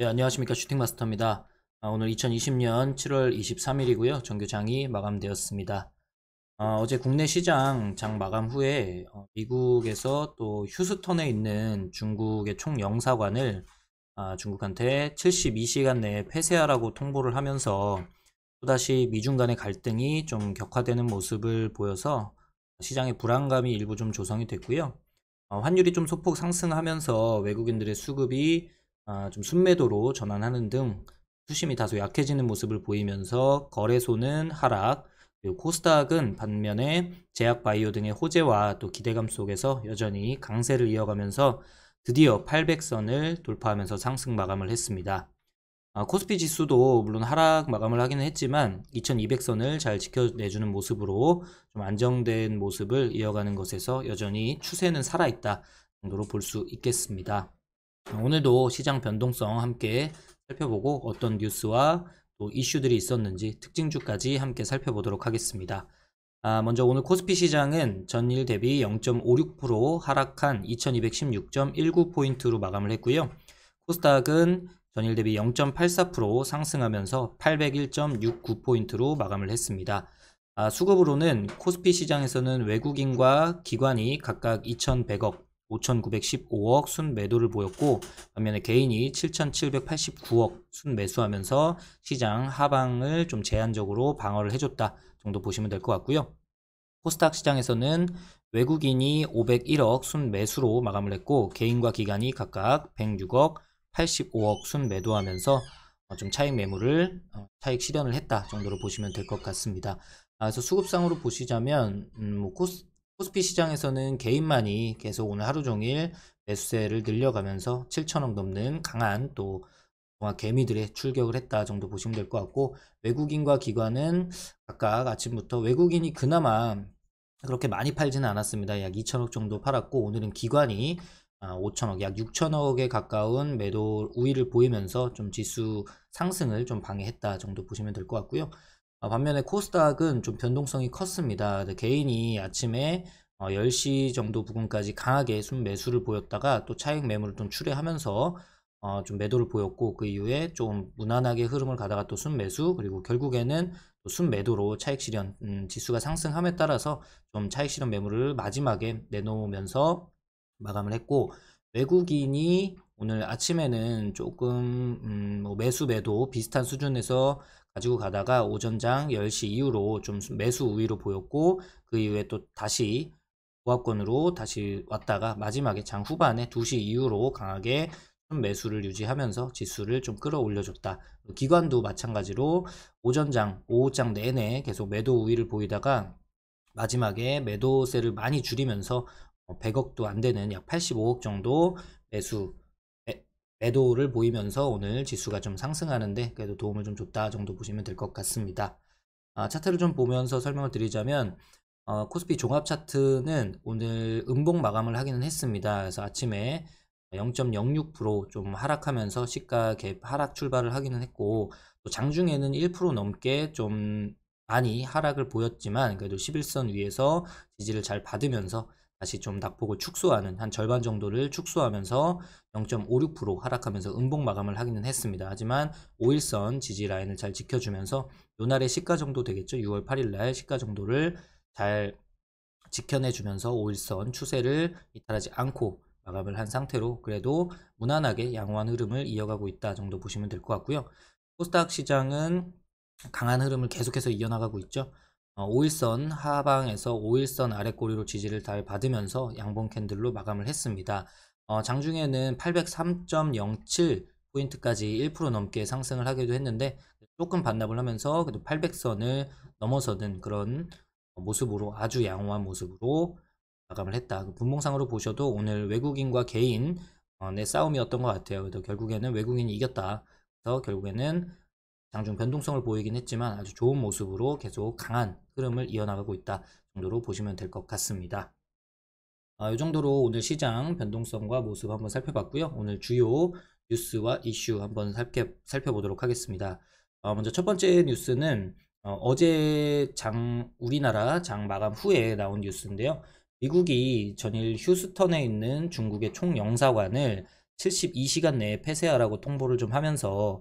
네, 안녕하십니까. 슈팅마스터입니다. 오늘 2020년 7월 23일이고요. 정규장이 마감되었습니다. 어제 국내 시장 장 마감 후에 미국에서 또 휴스턴에 있는 중국의 총영사관을 중국한테 72시간 내에 폐쇄하라고 통보를 하면서 또다시 미중 간의 갈등이 좀 격화되는 모습을 보여서 시장의 불안감이 일부 좀 조성이 됐고요. 환율이 좀 소폭 상승하면서 외국인들의 수급이 좀 순매도로 전환하는 등 수심이 다소 약해지는 모습을 보이면서 거래소는 하락, 그리고 코스닥은 반면에 제약바이오 등의 호재와 또 기대감 속에서 여전히 강세를 이어가면서 드디어 800선을 돌파하면서 상승 마감을 했습니다. 코스피 지수도 물론 하락 마감을 하기는 했지만 2200선을 잘 지켜내주는 모습으로 좀 안정된 모습을 이어가는 것에서 여전히 추세는 살아있다 정도로 볼 수 있겠습니다. 오늘도 시장 변동성 함께 살펴보고 어떤 뉴스와 또 이슈들이 있었는지 특징주까지 함께 살펴보도록 하겠습니다. 먼저 오늘 코스피 시장은 전일 대비 0.56% 하락한 2216.19포인트로 마감을 했고요. 코스닥은 전일 대비 0.84% 상승하면서 801.69포인트로 마감을 했습니다. 수급으로는 코스피 시장에서는 외국인과 기관이 각각 2100억, 5915억 순매도를 보였고, 반면에 개인이 7789억 순매수하면서 시장 하방을 좀 제한적으로 방어를 해줬다 정도 보시면 될 것 같고요. 코스닥 시장에서는 외국인이 501억 순매수로 마감을 했고, 개인과 기관이 각각 106억, 85억 순매도하면서 좀 차익 매물을 차익 실현을 했다 정도로 보시면 될 것 같습니다. 그래서 수급상으로 보시자면 코스피 시장에서는 개인만이 계속 오늘 하루 종일 매수세를 늘려가면서 7천억 넘는 강한 또 개미들의 출격을 했다 정도 보시면 될 것 같고, 외국인과 기관은 각각 아침부터 외국인이 그나마 그렇게 많이 팔지는 않았습니다. 약 2천억 정도 팔았고, 오늘은 기관이 5천억, 약 6천억에 가까운 매도 우위를 보이면서 좀 지수 상승을 좀 방해했다 정도 보시면 될 것 같고요. 반면에 코스닥은 좀 변동성이 컸습니다. 개인이 아침에 10시 정도 부근까지 강하게 순매수를 보였다가 또 차익 매물을 좀 출회하면서 좀 매도를 보였고, 그 이후에 좀 무난하게 흐름을 가다가 또 순매수, 그리고 결국에는 또 순매도로 차익 실현, 지수가 상승함에 따라서 좀 차익 실현 매물을 마지막에 내놓으면서 마감을 했고, 외국인이 오늘 아침에는 조금 뭐 매수 매도 비슷한 수준에서 가지고 가다가 오전장 10시 이후로 좀 매수 우위로 보였고, 그 이후에 또 다시 보합권으로 다시 왔다가 마지막에 장 후반에 2시 이후로 강하게 매수를 유지하면서 지수를 좀 끌어올려줬다. 기관도 마찬가지로 오전장, 오후장 내내 계속 매도 우위를 보이다가 마지막에 매도세를 많이 줄이면서 100억도 안 되는 약 85억 정도 매도를 보이면서 오늘 지수가 좀 상승하는데 그래도 도움을 좀 줬다 정도 보시면 될 것 같습니다. 차트를 좀 보면서 설명을 드리자면 코스피 종합 차트는 오늘 음봉 마감을 하기는 했습니다. 그래서 아침에 0.06%좀 하락하면서 시가 갭 하락 출발을 하기는 했고, 또 장중에는 1% 넘게 좀 많이 하락을 보였지만 그래도 11선 위에서 지지를 잘 받으면서 다시 좀 낙폭을 축소하는 한 절반 정도를 축소하면서 0.56% 하락하면서 음봉 마감을 하기는 했습니다. 하지만 5일선 지지 라인을 잘 지켜주면서 요날의 시가 정도 되겠죠. 6월 8일 날 시가 정도를 잘 지켜내주면서 5일선 추세를 이탈하지 않고 마감을 한 상태로 그래도 무난하게 양호한 흐름을 이어가고 있다 정도 보시면 될 것 같고요. 코스닥 시장은 강한 흐름을 계속해서 이어나가고 있죠. 5일선 하방에서 5일선 아래꼬리로 지지를 잘 받으면서 양봉 캔들로 마감을 했습니다. 장중에는 803.07포인트까지 1% 넘게 상승을 하기도 했는데 조금 반납을 하면서 그래도 800선을 넘어서는 그런 모습으로 아주 양호한 모습으로 마감을 했다. 분봉상으로 보셔도 오늘 외국인과 개인 내 싸움이었던 것 같아요. 그래도 결국에는 외국인이 이겼다. 그래서 결국에는 장중 변동성을 보이긴 했지만 아주 좋은 모습으로 계속 강한 흐름을 이어나가고 있다 정도로 보시면 될 것 같습니다. 이 정도로 오늘 시장 변동성과 모습 한번 살펴봤고요. 오늘 주요 뉴스와 이슈 한번 살펴보도록 하겠습니다. 먼저 첫 번째 뉴스는 어제 우리나라 장 마감 후에 나온 뉴스인데요. 미국이 전일 휴스턴에 있는 중국의 총영사관을 72시간 내에 폐쇄하라고 통보를 좀 하면서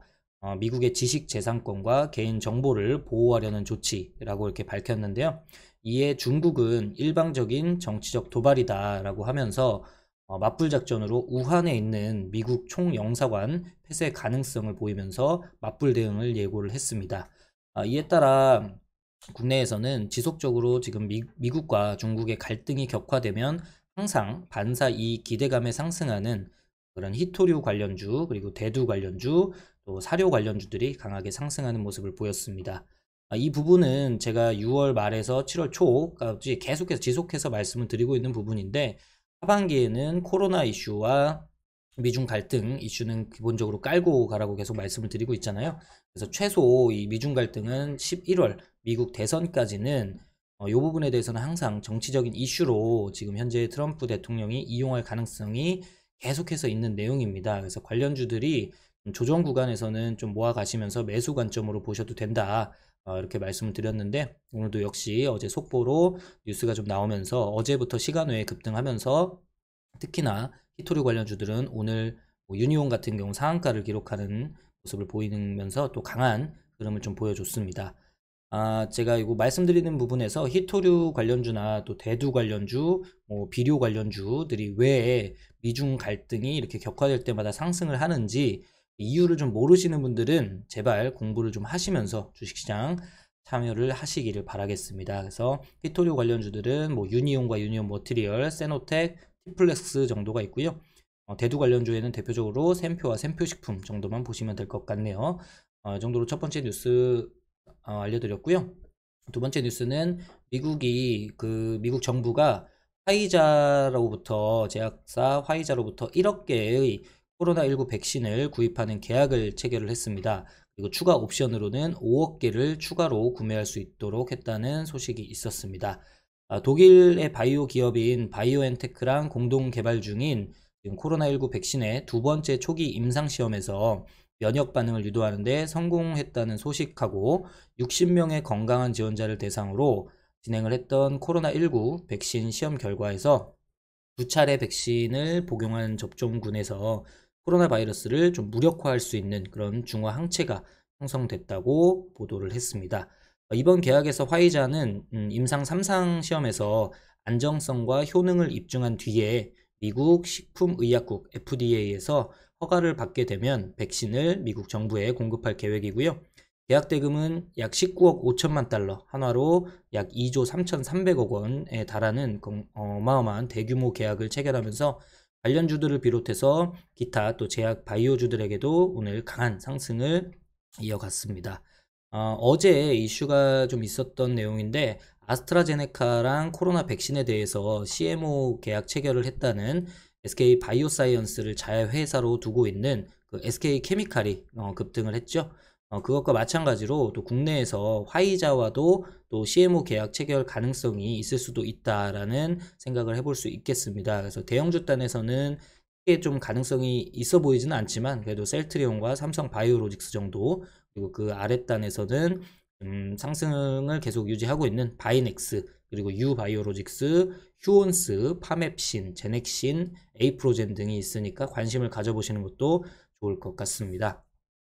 미국의 지식재산권과 개인정보를 보호하려는 조치라고 이렇게 밝혔는데요. 이에 중국은 일방적인 정치적 도발이다라고 하면서 맞불 작전으로 우한에 있는 미국 총영사관 폐쇄 가능성을 보이면서 맞불 대응을 예고를 했습니다. 이에 따라 국내에서는 지속적으로 지금 미국과 중국의 갈등이 격화되면 항상 반사 이익 기대감에 상승하는 그런 희토류 관련주, 그리고 대두 관련주, 또 사료 관련주들이 강하게 상승하는 모습을 보였습니다. 이 부분은 제가 6월 말에서 7월 초까지 계속해서 지속해서 말씀을 드리고 있는 부분인데, 하반기에는 코로나 이슈와 미중 갈등 이슈는 기본적으로 깔고 가라고 계속 말씀을 드리고 있잖아요. 그래서 최소 이 미중 갈등은 11월 미국 대선까지는 이 부분에 대해서는 항상 정치적인 이슈로 지금 현재 트럼프 대통령이 이용할 가능성이 계속해서 있는 내용입니다. 그래서 관련주들이 조정 구간에서는 좀 모아 가시면서 매수 관점으로 보셔도 된다. 이렇게 말씀을 드렸는데, 오늘도 역시 어제 속보로 뉴스가 좀 나오면서 어제부터 시간 외에 급등하면서, 특히나 히토류 관련주들은 오늘 유니온 같은 경우 상한가를 기록하는 모습을 보이면서 또 강한 흐름을 좀 보여줬습니다. 제가 이거 말씀드리는 부분에서 히토류 관련주나 또 대두 관련주, 비료 관련주들이 왜 미중 갈등이 이렇게 격화될 때마다 상승을 하는지 이유를 좀 모르시는 분들은 제발 공부를 좀 하시면서 주식시장 참여를 하시기를 바라겠습니다. 그래서 히토류 관련주들은 유니온과 유니온 머티리얼, 세노텍, 티플렉스 정도가 있고요. 대두 관련주에는 대표적으로 샘표와 샘표식품 정도만 보시면 될 것 같네요. 이 정도로 첫 번째 뉴스 알려드렸고요. 두 번째 뉴스는 미국 정부가 제약사 화이자로부터 1억 개의 코로나19 백신을 구입하는 계약을 체결을 했습니다. 그리고 추가 옵션으로는 5억 개를 추가로 구매할 수 있도록 했다는 소식이 있었습니다. 독일의 바이오 기업인 바이오엔테크랑 공동 개발 중인 코로나19 백신의 두 번째 초기 임상시험에서 면역 반응을 유도하는데 성공했다는 소식하고, 60명의 건강한 지원자를 대상으로 진행을 했던 코로나19 백신 시험 결과에서 2차례 백신을 복용한 접종군에서 코로나 바이러스를 좀 무력화할 수 있는 그런 중화 항체가 형성됐다고 보도를 했습니다. 이번 계약에서 화이자는 임상 3상 시험에서 안정성과 효능을 입증한 뒤에 미국 식품의약국 FDA에서 허가를 받게 되면 백신을 미국 정부에 공급할 계획이고요. 계약 대금은 약 19억 5천만 달러, 한화로 약 2조 3,300억 원에 달하는 어마어마한 대규모 계약을 체결하면서 관련주들을 비롯해서 기타 또 제약 바이오주들에게도 오늘 강한 상승을 이어갔습니다. 어제 이슈가 좀 있었던 내용인데, 아스트라제네카랑 코로나 백신에 대해서 CMO 계약 체결을 했다는 SK 바이오사이언스를 자회사로 두고 있는 그 SK 케미칼이 급등을 했죠. 그것과 마찬가지로 또 국내에서 화이자와도 또 CMO 계약 체결 가능성이 있을 수도 있다라는 생각을 해볼 수 있겠습니다. 그래서 대형주 단에서는 크게 좀 가능성이 있어 보이지는 않지만, 그래도 셀트리온과 삼성 바이오로직스 정도, 그리고 그 아랫단에서는 상승을 계속 유지하고 있는 바이넥스, 그리고 유바이오로직스, 휴온스, 파맵신, 제넥신, 에이프로젠 등이 있으니까 관심을 가져보시는 것도 좋을 것 같습니다.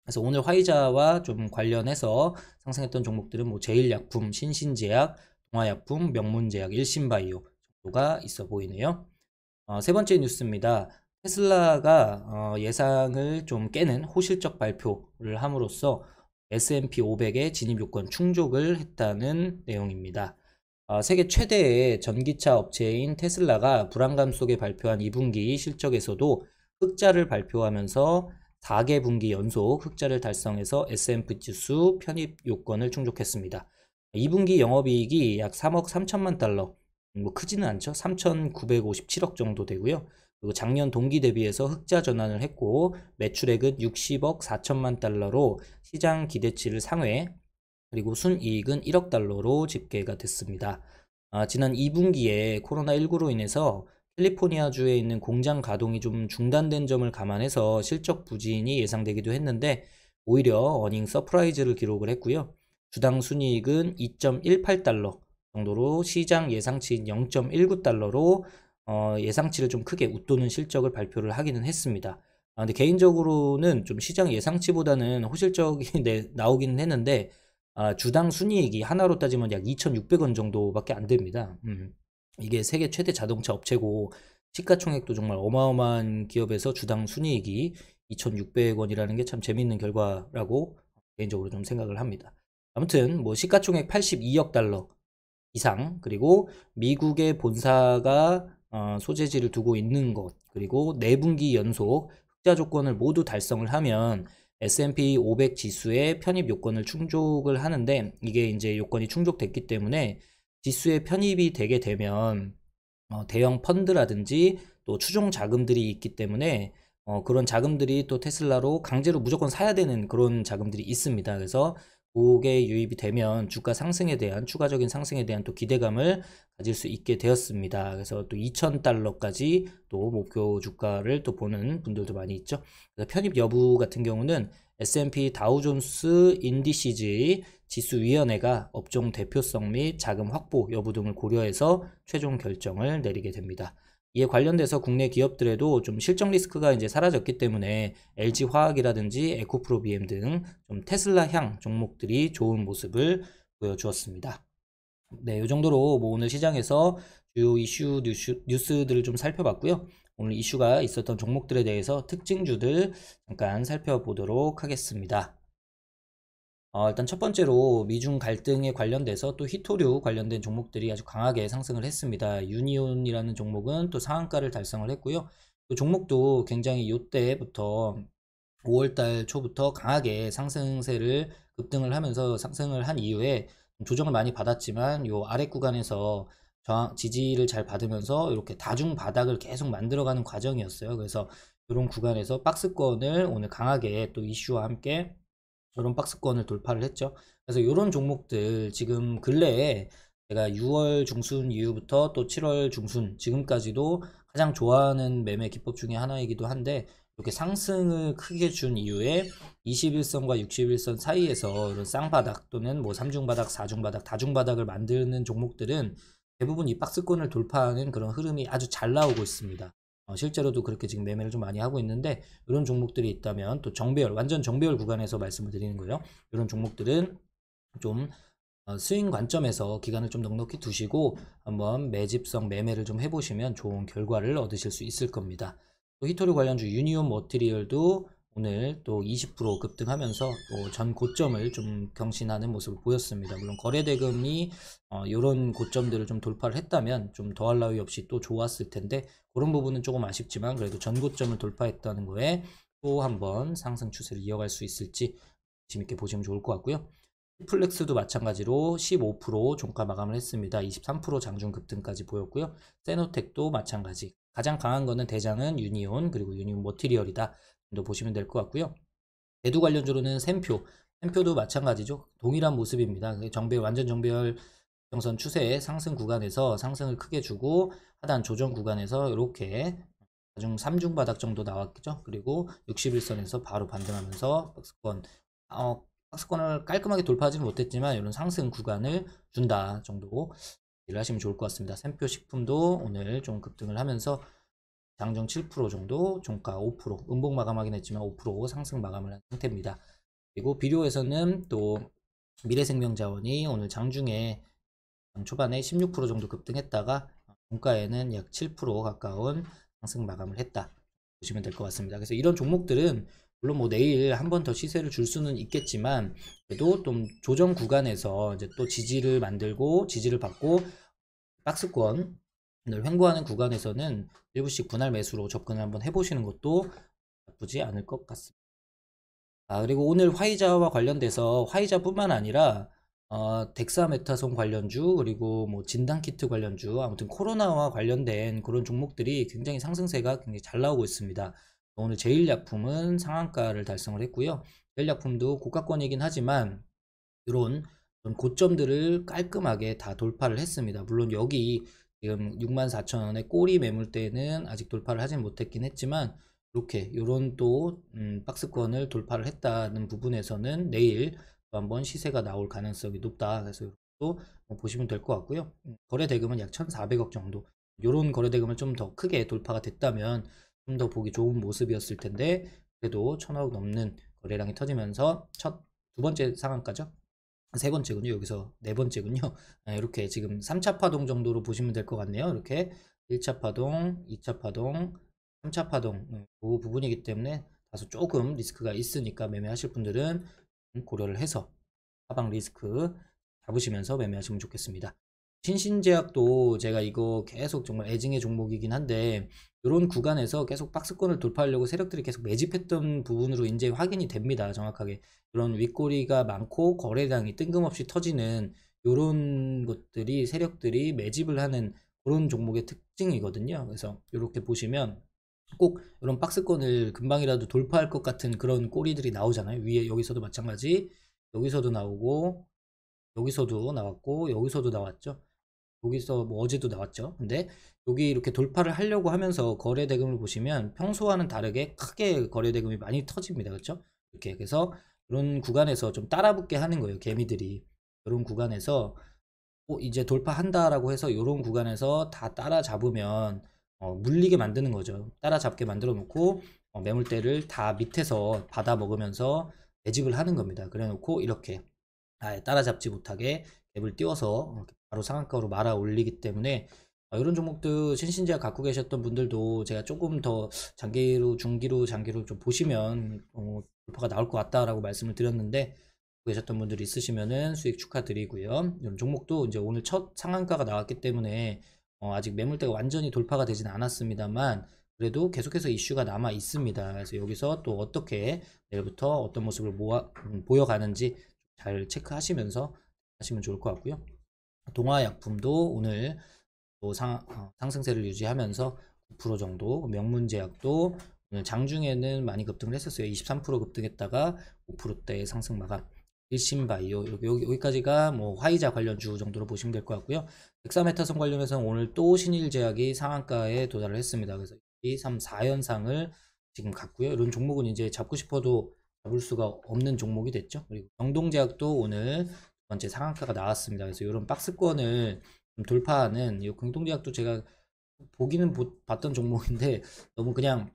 그래서 오늘 화이자와 좀 관련해서 상승했던 종목들은 제일약품, 신신제약, 동아약품, 명문제약, 일신바이오 정도가 있어 보이네요. 세 번째 뉴스입니다. 테슬라가 예상을 좀 깨는 호실적 발표를 함으로써 S&P 500의 진입 요건 충족을 했다는 내용입니다. 세계 최대의 전기차 업체인 테슬라가 불안감 속에 발표한 2분기 실적에서도 흑자를 발표하면서 4개 분기 연속 흑자를 달성해서 S&P 지수 편입 요건을 충족했습니다. 2분기 영업이익이 약 3억 3천만 달러, 크지는 않죠. 3,957억 정도 되고요. 그리고 작년 동기 대비해서 흑자 전환을 했고, 매출액은 60억 4천만 달러로 시장 기대치를 상회, 그리고 순이익은 1억 달러로 집계가 됐습니다. 지난 2분기에 코로나19로 인해서 캘리포니아주에 있는 공장 가동이 좀 중단된 점을 감안해서 실적 부진이 예상되기도 했는데, 오히려 어닝 서프라이즈를 기록을 했고요. 주당 순이익은 2.18달러 정도로 시장 예상치인 0.19달러로 예상치를 좀 크게 웃도는 실적을 발표를 하기는 했습니다. 근데 개인적으로는 좀 시장 예상치보다는 호실적이 나오긴 했는데, 주당 순이익이 하나로 따지면 약 2,600원 정도밖에 안 됩니다. 이게 세계 최대 자동차 업체고, 시가총액도 정말 어마어마한 기업에서 주당 순이익이 2,600원이라는 게 참 재밌는 결과라고 개인적으로 좀 생각을 합니다. 아무튼 뭐 시가총액 82억 달러 이상, 그리고 미국의 본사가 소재지를 두고 있는 것, 그리고 4분기 연속 흑자 조건을 모두 달성을 하면 S&P 500 지수의 편입 요건을 충족을 하는데, 이게 이제 요건이 충족됐기 때문에 지수에 편입이 되게 되면 대형 펀드라든지 또 추종 자금들이 있기 때문에 그런 자금들이 또 테슬라로 강제로 무조건 사야 되는 그런 자금들이 있습니다. 그래서 그게 유입이 되면 주가 상승에 대한, 추가적인 상승에 대한 또 기대감을 가질 수 있게 되었습니다. 그래서 또 2,000달러까지 또 목표 주가를 또 보는 분들도 많이 있죠. 그래서 편입 여부 같은 경우는 S&P 다우존스 인디시즈 지수위원회가 업종 대표성 및 자금 확보 여부 등을 고려해서 최종 결정을 내리게 됩니다. 이에 관련돼서 국내 기업들에도 좀 실적 리스크가 이제 사라졌기 때문에 LG화학이라든지 에코프로비엠 등 좀 테슬라향 종목들이 좋은 모습을 보여주었습니다. 네, 이 정도로 뭐 오늘 시장에서 주요 이슈 뉴스들을 좀 살펴봤고요. 오늘 이슈가 있었던 종목들에 대해서 특징주들 잠깐 살펴보도록 하겠습니다. 일단 첫 번째로 미중 갈등에 관련돼서 또 히토류 관련된 종목들이 아주 강하게 상승을 했습니다. 유니온이라는 종목은 또 상한가를 달성을 했고요. 그 종목도 굉장히 이때부터 5월달 초부터 강하게 상승세를 급등을 하면서 상승을 한 이후에 조정을 많이 받았지만 요 아래 구간에서 지지를 잘 받으면서 이렇게 다중 바닥을 계속 만들어가는 과정이었어요. 그래서 이런 구간에서 박스권을 오늘 강하게 또 이슈와 함께 이런 박스권을 돌파를 했죠. 그래서 이런 종목들 지금 근래에 제가 6월 중순 이후부터 또 7월 중순 지금까지도 가장 좋아하는 매매 기법 중에 하나이기도 한데, 이렇게 상승을 크게 준 이후에 21선과 61선 사이에서 이런 쌍바닥 또는 뭐 3중바닥, 4중바닥, 다중바닥을 만드는 종목들은 대부분 이 박스권을 돌파하는 그런 흐름이 아주 잘 나오고 있습니다. 실제로도 그렇게 지금 매매를 좀 많이 하고 있는데, 이런 종목들이 있다면 또 정배열, 완전 정배열 구간에서 말씀을 드리는 거예요. 이런 종목들은 좀 스윙 관점에서 기간을 좀 넉넉히 두시고 한번 매집성 매매를 좀 해보시면 좋은 결과를 얻으실 수 있을 겁니다. 또 히토류 관련주 유니온 머티리얼도 오늘 또 20% 급등하면서 또 전 고점을 좀 경신하는 모습을 보였습니다. 물론 거래대금이 이런 고점들을 좀 돌파를 했다면 좀 더할 나위 없이 또 좋았을 텐데, 그런 부분은 조금 아쉽지만 그래도 전 고점을 돌파했다는 거에 또 한번 상승 추세를 이어갈 수 있을지 재밌게 보시면 좋을 것 같고요. 플렉스도 마찬가지로 15% 종가 마감을 했습니다. 23% 장중 급등까지 보였고요. 세노텍도 마찬가지. 가장 강한 거는 대장은 유니온, 그리고 유니온 머티리얼이다 정도 보시면 될 것 같고요. 대두 관련주로는 샘표도 마찬가지죠. 동일한 모습입니다. 완전 정배열 정선 추세의 상승 구간에서 상승을 크게 주고 하단 조정 구간에서 이렇게 나중 3중 바닥 정도 나왔겠죠. 그리고 61선에서 바로 반등하면서 박스권을 깔끔하게 돌파하지는 못했지만 이런 상승 구간을 준다 정도 일 하시면 좋을 것 같습니다. 샘표 식품도 오늘 좀 급등을 하면서 장중 7% 정도, 종가 5%, 음봉 마감하긴 했지만 5% 상승 마감을 한 상태입니다. 그리고 비료에서는 또 미래생명자원이 오늘 장중에 초반에 16% 정도 급등했다가 종가에는 약 7% 가까운 상승 마감을 했다 보시면 될 것 같습니다. 그래서 이런 종목들은 물론 뭐 내일 한 번 더 시세를 줄 수는 있겠지만 그래도 좀 조정 구간에서 이제 또 지지를 만들고 지지를 받고 박스권을 횡보하는 구간에서는 일부씩 분할 매수로 접근을 한번 해보시는 것도 나쁘지 않을 것 같습니다. 그리고 오늘 화이자와 관련돼서 화이자뿐만 아니라 덱사메타손 관련주, 그리고 뭐 진단키트 관련주, 아무튼 코로나와 관련된 그런 종목들이 굉장히 상승세가 굉장히 잘 나오고 있습니다. 오늘 제일약품은 상한가를 달성을 했고요. 제일약품도 고가권이긴 하지만 이런 고점들을 깔끔하게 다 돌파를 했습니다. 물론 여기 지금 64,000원의 꼬리 매물대는 아직 돌파를 하진 못했긴 했지만 이렇게 요런 또 박스권을 돌파를 했다는 부분에서는 내일 또 한번 시세가 나올 가능성이 높다. 그래서 또 보시면 될 것 같고요. 거래 대금은 약 1,400억 정도. 요런 거래 대금을 좀 더 크게 돌파가 됐다면 좀 더 보기 좋은 모습이었을 텐데 그래도 1000억 넘는 거래량이 터지면서 두 번째 상한가죠. 세 번째군요. 여기서 네 번째군요. 이렇게 지금 3차 파동 정도로 보시면 될 것 같네요. 이렇게 1차 파동, 2차 파동, 3차 파동 그 부분이기 때문에 다소 조금 리스크가 있으니까 매매하실 분들은 고려를 해서 하방 리스크 잡으시면서 매매하시면 좋겠습니다. 신신제약도 제가 이거 계속 정말 애증의 종목이긴 한데 이런 구간에서 계속 박스권을 돌파하려고 세력들이 계속 매집했던 부분으로 이제 확인이 됩니다. 정확하게 이런 윗꼬리가 많고 거래량이 뜬금없이 터지는 이런 것들이 세력들이 매집을 하는 그런 종목의 특징이거든요. 그래서 이렇게 보시면 꼭 이런 박스권을 금방이라도 돌파할 것 같은 그런 꼬리들이 나오잖아요. 위에 여기서도 마찬가지, 여기서도 나오고 여기서도 나왔고 여기서도 나왔죠. 여기서 뭐 어제도 나왔죠. 근데 여기 이렇게 돌파를 하려고 하면서 거래 대금을 보시면 평소와는 다르게 크게 거래 대금이 많이 터집니다. 그렇죠? 이렇게 그래서 이런 구간에서 좀 따라붙게 하는 거예요. 개미들이 이런 구간에서 이제 돌파한다라고 해서 이런 구간에서 다 따라잡으면 물리게 만드는 거죠. 따라잡게 만들어 놓고 매물대를 다 밑에서 받아 먹으면서 매집을 하는 겁니다. 그래 놓고 이렇게 아예 따라잡지 못하게 갭을 띄워서 바로 상한가로 말아 올리기 때문에 이런 종목들 신신제약 갖고 계셨던 분들도 제가 조금 더 장기로 중기로 장기로 좀 보시면 돌파가 나올 것 같다라고 말씀을 드렸는데 갖고 계셨던 분들이 있으시면은 수익 축하드리고요. 이런 종목도 이제 오늘 첫 상한가가 나왔기 때문에 아직 매물대가 완전히 돌파가 되진 않았습니다만 그래도 계속해서 이슈가 남아 있습니다. 그래서 여기서 또 어떻게 내일부터 어떤 모습을 보여가는지 잘 체크하시면서 하시면 좋을 것 같고요. 동화약품도 오늘 또 상승세를 유지하면서 9% 정도, 명문제약도 오늘 장중에는 많이 급등을 했었어요. 23% 급등했다가 5%대 상승 마감. 일신바이오 여기까지가 뭐 화이자 관련주 정도로 보시면 될 것 같고요. 엑사메타손 관련해서는 오늘 또 신일제약이 상한가에 도달을 했습니다. 그래서 2, 3, 4연상을 지금 갔고요. 이런 종목은 이제 잡고 싶어도 잡을 수가 없는 종목이 됐죠. 그리고 경동제약도 오늘 두 번째 상한가가 나왔습니다. 그래서 이런 박스권을 좀 돌파하는 이 경동제약도 제가 보기는 봤던 종목인데 너무 그냥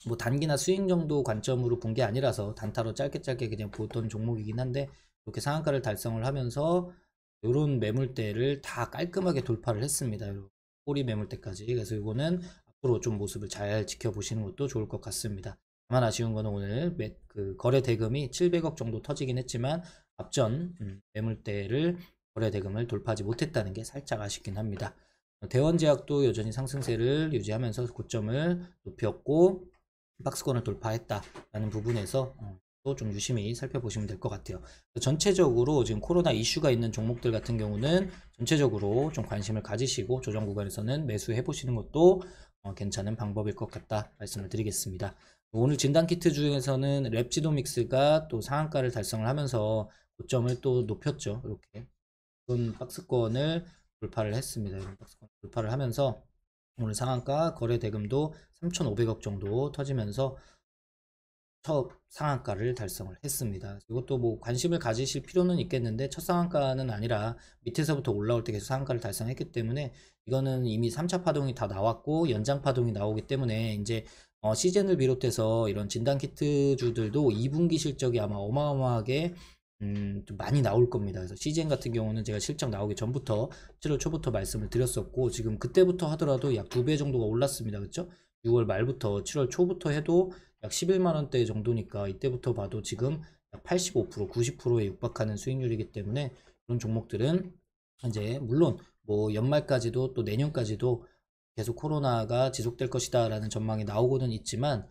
뭐 단기나 수익 정도 관점으로 본 게 아니라서 단타로 짧게 그냥 보던 종목이긴 한데 이렇게 상한가를 달성을 하면서 이런 매물대를 다 깔끔하게 돌파를 했습니다. 꼬리 매물대까지. 그래서 이거는 앞으로 좀 모습을 잘 지켜보시는 것도 좋을 것 같습니다. 다만 아쉬운 거는 오늘 그 거래 대금이 700억 정도 터지긴 했지만 앞전 매물대를 거래 대금을 돌파하지 못했다는 게 살짝 아쉽긴 합니다. 대원제약도 여전히 상승세를 유지하면서 고점을 높였고 박스권을 돌파했다라는 부분에서 또 좀 유심히 살펴보시면 될 것 같아요. 전체적으로 지금 코로나 이슈가 있는 종목들 같은 경우는 전체적으로 좀 관심을 가지시고 조정 구간에서는 매수해 보시는 것도 괜찮은 방법일 것 같다 말씀을 드리겠습니다. 오늘 진단키트 중에서는 랩지도믹스가 또 상한가를 달성을 하면서 고점을 또 높였죠. 이렇게 이런 박스권을 돌파를 했습니다. 이런 박스권 돌파를 하면서 오늘 상한가 거래 대금도 3,500억 정도 터지면서 첫 상한가를 달성을 했습니다. 이것도 뭐 관심을 가지실 필요는 있겠는데 첫 상한가는 아니라 밑에서부터 올라올 때 계속 상한가를 달성했기 때문에 이거는 이미 3차 파동이 다 나왔고 연장 파동이 나오기 때문에 이제 시즌을 비롯해서 이런 진단키트주들도 2분기 실적이 아마 어마어마하게 좀 많이 나올 겁니다. 그래서 CGN 같은 경우는 제가 실적 나오기 전부터 7월 초부터 말씀을 드렸었고 지금 그때부터 하더라도 약 2배 정도가 올랐습니다. 그렇죠? 6월 말부터 7월 초부터 해도 약 11만원대 정도니까 이때부터 봐도 지금 약 85%, 90%에 육박하는 수익률이기 때문에 그런 종목들은 이제 물론 뭐 연말까지도 또 내년까지도 계속 코로나가 지속될 것이다 라는 전망이 나오고는 있지만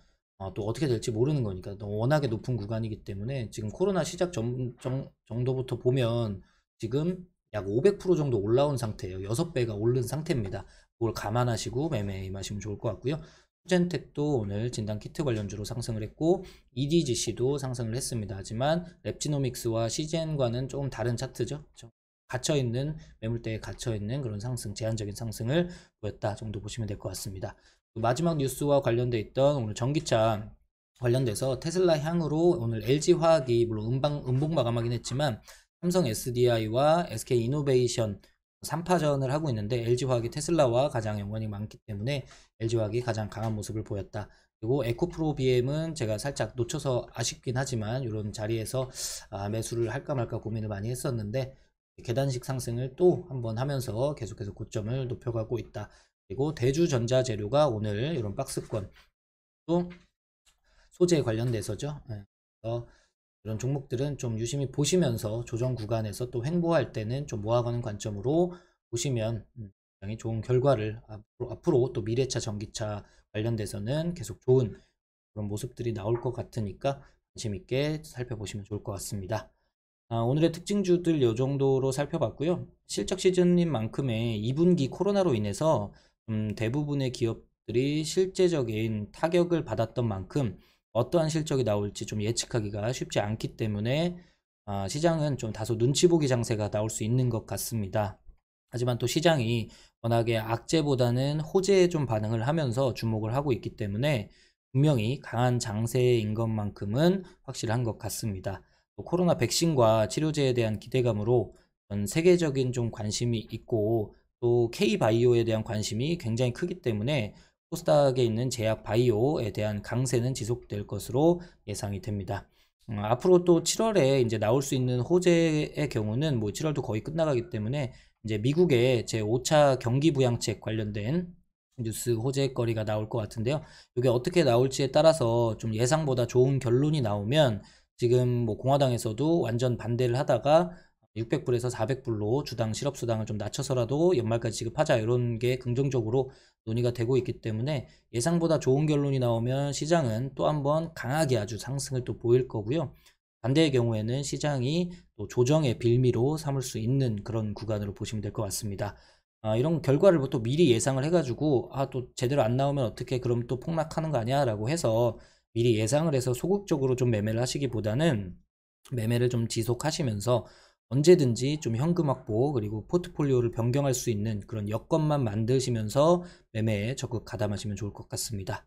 또 어떻게 될지 모르는 거니까 워낙에 높은 구간이기 때문에 지금 코로나 시작 정도부터 보면 지금 약 500% 정도 올라온 상태예요. 6배가 오른 상태입니다. 그걸 감안하시고 매매 임하시면 좋을 것 같고요. 수젠텍도 오늘 진단키트 관련주로 상승을 했고 EDGC도 상승을 했습니다. 하지만 랩지노믹스와 CGN과는 조금 다른 차트죠. 갇혀있는 매물대에 갇혀있는 그런 상승, 제한적인 상승을 보였다 정도 보시면 될 것 같습니다. 마지막 뉴스와 관련돼 있던 오늘 전기차 관련돼서 테슬라 향으로 오늘 LG화학이 물론 음봉 마감하긴 했지만 삼성 SDI와 SK이노베이션 3파전을 하고 있는데 LG화학이 테슬라와 가장 연관이 많기 때문에 LG화학이 가장 강한 모습을 보였다. 그리고 에코프로 BM은 제가 살짝 놓쳐서 아쉽긴 하지만 이런 자리에서 매수를 할까 말까 고민을 많이 했었는데 계단식 상승을 또 한번 하면서 계속해서 고점을 높여가고 있다. 그리고 대주전자재료가 오늘 이런 박스권 또 소재 관련돼서죠. 그래서 이런 종목들은 좀 유심히 보시면서 조정 구간에서 또 횡보할 때는 좀 모아가는 관점으로 보시면 굉장히 좋은 결과를 앞으로 또 미래차 전기차 관련돼서는 계속 좋은 그런 모습들이 나올 것 같으니까 관심 있게 살펴보시면 좋을 것 같습니다. 오늘의 특징주들 이 정도로 살펴봤고요. 실적 시즌인 만큼의 2분기 코로나로 인해서 대부분의 기업들이 실제적인 타격을 받았던 만큼 어떠한 실적이 나올지 좀 예측하기가 쉽지 않기 때문에 시장은 좀 다소 눈치 보기 장세가 나올 수 있는 것 같습니다. 하지만 또 시장이 워낙에 악재보다는 호재에 좀 반응을 하면서 주목을 하고 있기 때문에 분명히 강한 장세인 것만큼은 확실한 것 같습니다. 또 코로나 백신과 치료제에 대한 기대감으로 전 세계적인 좀 관심이 있고 또 K바이오에 대한 관심이 굉장히 크기 때문에 코스닥에 있는 제약 바이오에 대한 강세는 지속될 것으로 예상이 됩니다. 앞으로 또 7월에 이제 나올 수 있는 호재의 경우는 뭐 7월도 거의 끝나가기 때문에 이제 미국의 제5차 경기 부양책 관련된 뉴스 호재거리가 나올 것 같은데요. 이게 어떻게 나올지에 따라서 좀 예상보다 좋은 결론이 나오면 지금 뭐 공화당에서도 완전 반대를 하다가 600불에서 400불로 주당 실업수당을 좀 낮춰서라도 연말까지 지급하자 이런 게 긍정적으로 논의가 되고 있기 때문에 예상보다 좋은 결론이 나오면 시장은 또 한번 강하게 아주 상승을 또 보일 거고요. 반대의 경우에는 시장이 또 조정의 빌미로 삼을 수 있는 그런 구간으로 보시면 될 것 같습니다. 이런 결과를 또 미리 예상을 해가지고 또 제대로 안 나오면 어떻게 그럼 또 폭락하는 거 아니야 라고 해서 미리 예상을 해서 소극적으로 좀 매매를 하시기보다는 매매를 좀 지속하시면서 언제든지 좀 현금 확보 그리고 포트폴리오를 변경할 수 있는 그런 여건만 만드시면서 매매에 적극 가담하시면 좋을 것 같습니다.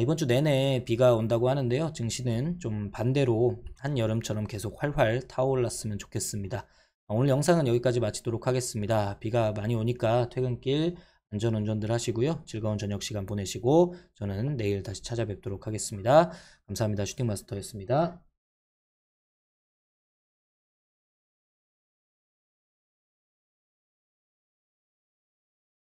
이번 주 내내 비가 온다고 하는데요. 증시는 좀 반대로 한여름처럼 계속 활활 타올랐으면 좋겠습니다. 오늘 영상은 여기까지 마치도록 하겠습니다. 비가 많이 오니까 퇴근길 안전운전들 하시고요. 즐거운 저녁 시간 보내시고 저는 내일 다시 찾아뵙도록 하겠습니다. 감사합니다. 슈팅마스터였습니다.